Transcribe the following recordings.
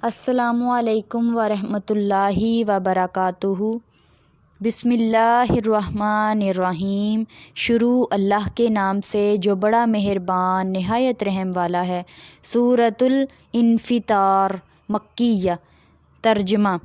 السلام علیکم ورحمۃ اللہ وبرکاتہ۔ بسم اللہ الرحمن الرحیم۔ شروع اللہ کے نام سے جو بڑا مہربان نہایت رحم والا ہے۔ سورۃ الانفطار مکیہ۔ ترجمہ: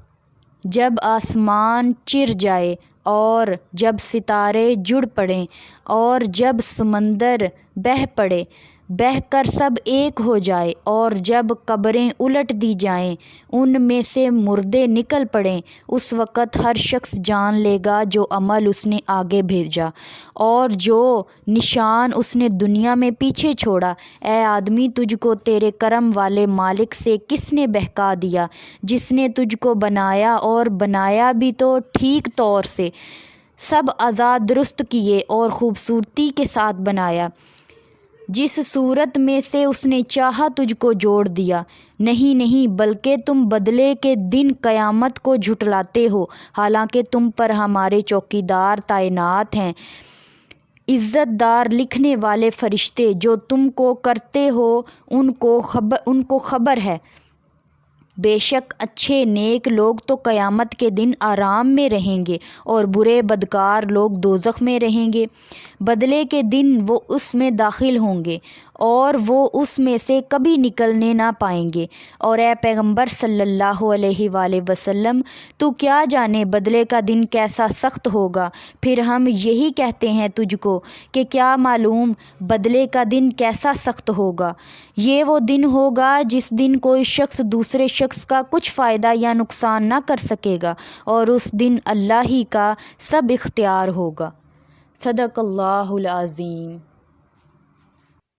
جب آسمان چر جائے اور جب ستارے جڑ پڑیں اور جب سمندر بہہ پڑے، بہہ کر سب ایک ہو جائے، اور جب قبریں الٹ دی جائیں، ان میں سے مردے نکل پڑیں، اس وقت ہر شخص جان لے گا جو عمل اس نے آگے بھیجا اور جو نشان اس نے دنیا میں پیچھے چھوڑا۔ اے آدمی، تجھ کو تیرے کرم والے مالک سے کس نے بہکا دیا، جس نے تجھ کو بنایا اور بنایا بھی تو ٹھیک طور سے، سب اعضاء درست کیے اور خوبصورتی کے ساتھ بنایا، جس صورت میں سے اس نے چاہا تجھ کو جوڑ دیا۔ نہیں، بلکہ تم بدلے کے دن قیامت کو جھٹلاتے ہو، حالانکہ تم پر ہمارے چوکیدار تعینات ہیں، عزت دار لکھنے والے فرشتے۔ جو تم کو کرتے ہو ان کو خبر ہے۔ بے شک اچھے نیک لوگ تو قیامت کے دن آرام میں رہیں گے، اور برے بدکار لوگ دوزخ میں رہیں گے۔ بدلے کے دن وہ اس میں داخل ہوں گے اور وہ اس میں سے کبھی نکلنے نہ پائیں گے۔ اور اے پیغمبر صلی اللہ علیہ وآلہ وسلم، تو کیا جانے بدلے کا دن کیسا سخت ہوگا؟ پھر ہم یہی کہتے ہیں تجھ کو کہ کیا معلوم بدلے کا دن کیسا سخت ہوگا۔ یہ وہ دن ہوگا جس دن کوئی شخص دوسرے شخص کا کچھ فائدہ یا نقصان نہ کر سکے گا، اور اس دن اللہ ہی کا سب اختیار ہوگا۔ صدق اللہ العظیم۔